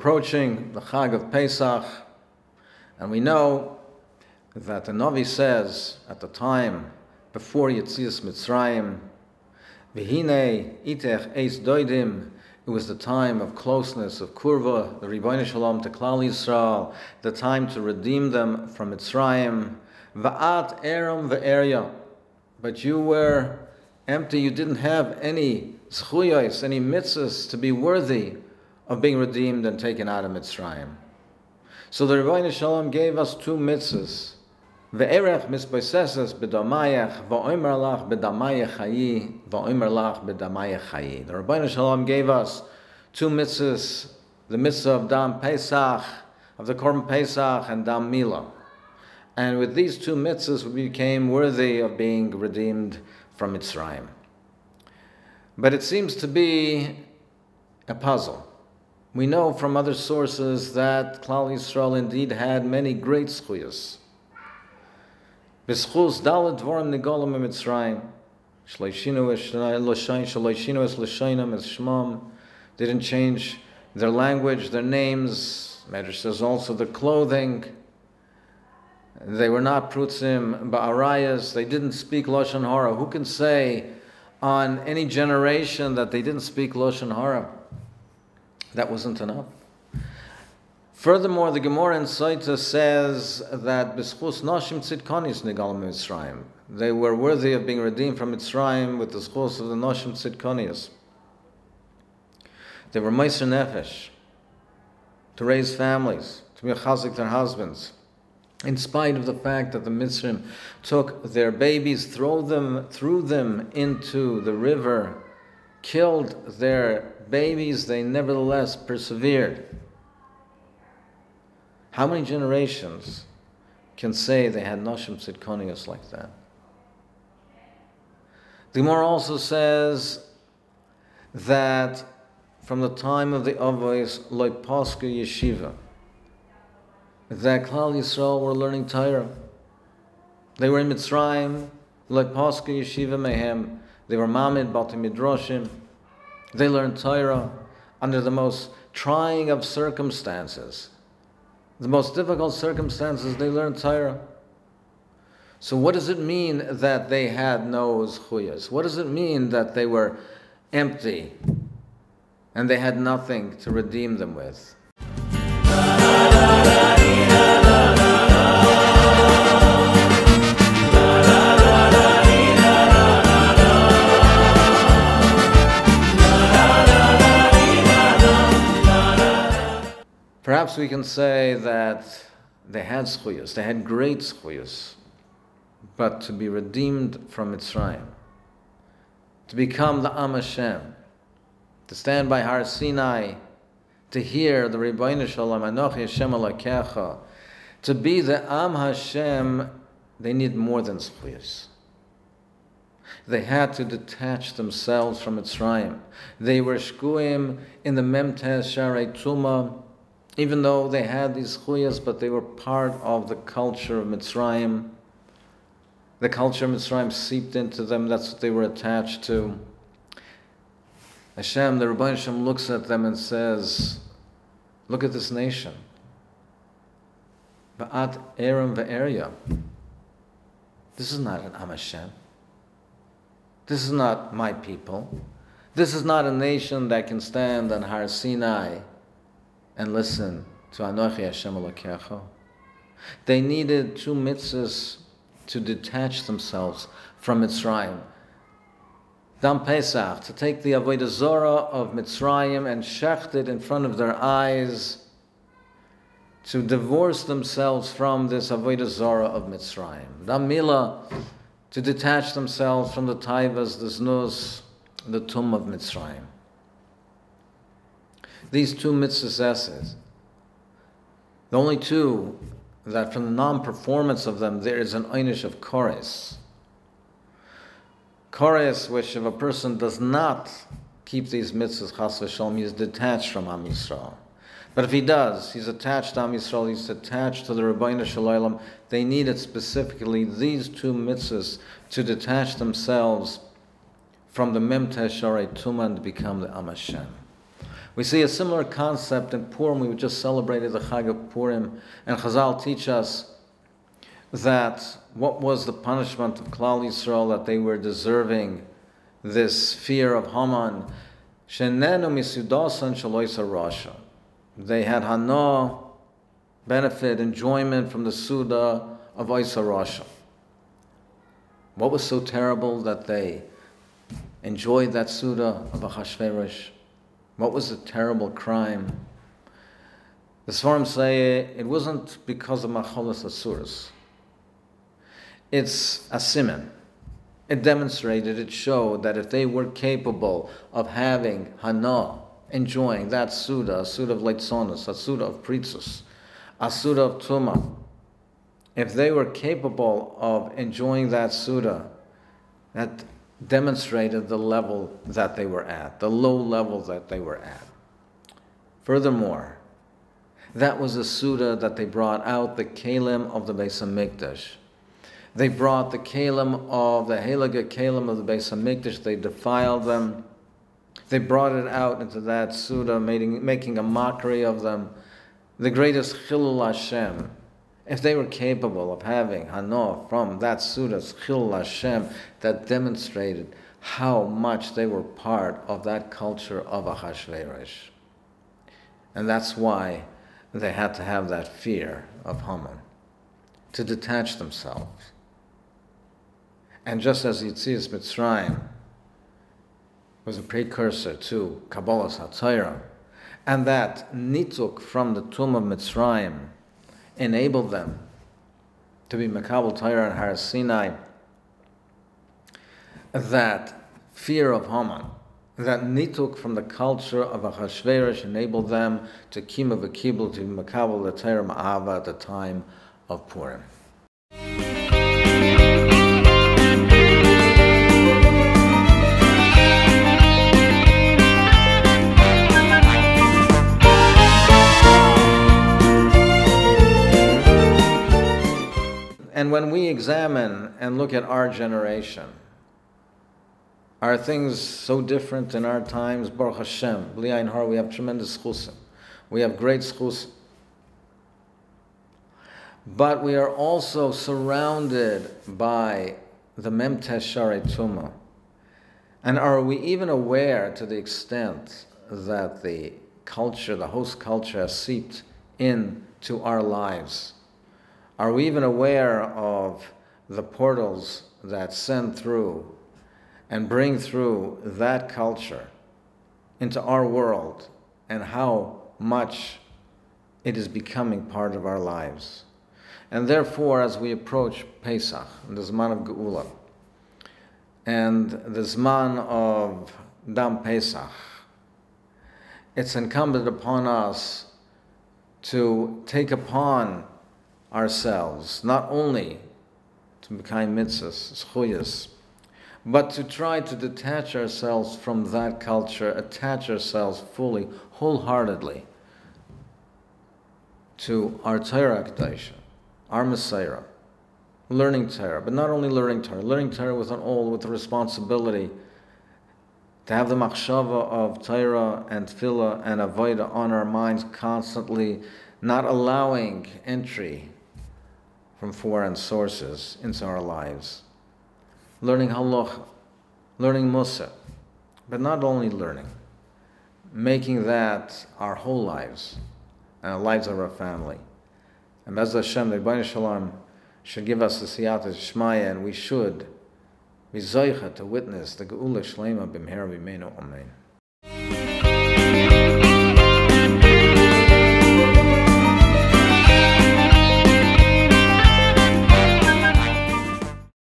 approaching the Chag of Pesach, and we know that the Navi says at the time before Yetzias Mitzrayim, V'hinei itech eis doidim, it was the time of closeness, of kurva, the Ribbono Shel Olam to Klal Yisrael, the time to redeem them from Mitzrayim. Va'at eram ve'erya, but you were empty, you didn't have any zchuyos, any mitzvahs to be worthy of being redeemed and taken out of Mitzrayim. So the Ribbono Shel Olam gave us two mitzvahs. Ve'erech misbaiseses b'damayech, va'omer lach b'damayech chayi, va'omer lach b'damayech chayi. The Ribbono Shel Olam gave us two mitzvahs, the mitzvah of Dam Pesach, of the Korban Pesach, and Dam Milah. And with these two mitzvahs, we became worthy of being redeemed from Mitzrayim. But it seems to be a puzzle. We know from other sources that Klal Yisrael indeed had many great zchuyos. B'schus dalet dvorim nigolim Mitzrayim, shleishinu es l'shainam es shmam. They didn't change their language, their names. Medrash says also their clothing. They were not prutzim ba'arayas. They didn't speak lashon hara. Who can say on any generation that they didn't speak lashon hara? That wasn't enough. Furthermore, the Gemara in Saita says that b'schus nashim tzidkonis nigalim Mitzrayim. They were worthy of being redeemed from Mitzrayim with the schus of the nashim tzidkonis. They were meiser nefesh, to raise families, to be chazik their husbands, in spite of the fact that the Mitzrayim took their babies, threw them into the river, killed their babies, they nevertheless persevered. How many generations can say they had Nashim Tzidkonius like that? The Gemara also says that from the time of the Avos, Loipaska Yeshiva, that Klal Yisrael were learning Torah. They were in Mitzrayim, Loipaska Yeshiva Mehem. They were Mamid, Bati Midrashim. They learned Torah under the most trying of circumstances. The most difficult circumstances, they learned Torah. So what does it mean that they had no zchuyas? What does it mean that they were empty and they had nothing to redeem them with? Perhaps we can say that they had zchuyos, they had great zchuyos, but to be redeemed from Mitzrayim, to become the Am Hashem, to stand by Har Sinai, to hear the Ribbono Shel Olam, Anochi Hashem Elokecha, to be the Am Hashem, they need more than zchuyos. They had to detach themselves from Mitzrayim. They were shkuim in the Memtes Sharei Tumah, even though they had these zchuyos, but they were part of the culture of Mitzrayim. The culture of Mitzrayim seeped into them. That's what they were attached to. Hashem, the Ribbono Shel Olam, looks at them and says, look at this nation. Ba'at eram ve'erya. This is not an Am Hashem. This is not my people. This is not a nation that can stand on Har Sinai and listen to Anochi Hashem Elokecha. They needed two mitzvahs to detach themselves from Mitzrayim. Dam Pesach, to take the Avodah Zorah of Mitzrayim and shecht it in front of their eyes, to divorce themselves from this Avodah Zorah of Mitzrayim. Dam Milah, to detach themselves from the taivas, the znus, the tum of Mitzrayim. These two mitzvahs, the only two that from the non-performance of them there is an einish of kores. Kores, which if a person does not keep these mitzvahs, chas v'shalom, he is detached from Am Yisrael. But if he does, he's attached to Am Yisrael, he's attached to the Ribbono Shel Olam. They needed specifically these two mitzvahs to detach themselves from the Memtes Sharei Tumah and become the Am Hashem. We see a similar concept in Purim. We just celebrated the Chag of Purim, and Chazal teach us that what was the punishment of Klal Yisrael, that they were deserving this fear of Haman. Shenenu misudasan shaloisa rasha. They had hana, benefit, enjoyment from the Suda of Isa Rasha. What was so terrible that they enjoyed that Suda of Achashverosh? What was the terrible crime? The Sfarim say it wasn't because of Macholas Asuras. It's a siman. It demonstrated, it showed that if they were capable of having hana, enjoying that Suda, a Suda of Leitzonus, a Suda of Pritzus, a Suda of Tuma, if they were capable of enjoying that Suda, that demonstrated the level that they were at, the low level that they were at. Furthermore, that was a Suda that they brought out the Kalim of the Beis HaMikdash. They brought the Kalim of the Heilige Kalim of the Beis HaMikdash, they defiled them. They brought it out into that Suda, making a mockery of them. The greatest Chilul Hashem, if they were capable of having Hana from that Suda's Chilul Hashem, that demonstrated how much they were part of that culture of Achashverosh. And that's why they had to have that fear of Haman, to detach themselves. And just as Yetzias Mitzrayim was a precursor to Kabbalas HaTorah, and that nituk from the tomb of Mitzrayim enabled them to be Mekabel Torah and Har Sinai, that fear of Haman, that nituk from the culture of Achashverosh enabled them to kima v'kibul, to be Mekabel the Torah Ma'ava at the time of Purim. And when we examine and look at our generation, are things so different in our times? Baruch Hashem, B'li Ayin Hara, we have tremendous chusim. We have great chusim. But we are also surrounded by the Memtes Sharei Tumah. And are we even aware to the extent that the culture, the host culture, has seeped into our lives? Are we even aware of the portals that send through and bring through that culture into our world, and how much it is becoming part of our lives? And therefore, as we approach Pesach, the Zman of Geula, and the Zman of Dam Pesach, it's incumbent upon us to take upon ourselves, not only to become mitzvahs, zchuyas, but to try to detach ourselves from that culture, attach ourselves fully, wholeheartedly to our Torah Kedusha, our Messiah, learning Torah, but not only learning Torah with the responsibility to have the machshava of Torah and tefillah and avodah on our minds constantly, not allowing entry from foreign sources into our lives. Learning halacha, learning musa, but not only learning, making that our whole lives and the lives of our family. And Bez Hashem, the Rebbeinu Shalom should give us the siyata shmaya, and we should be zoicha to witness the geula shlema b'mehera b'meinu amen.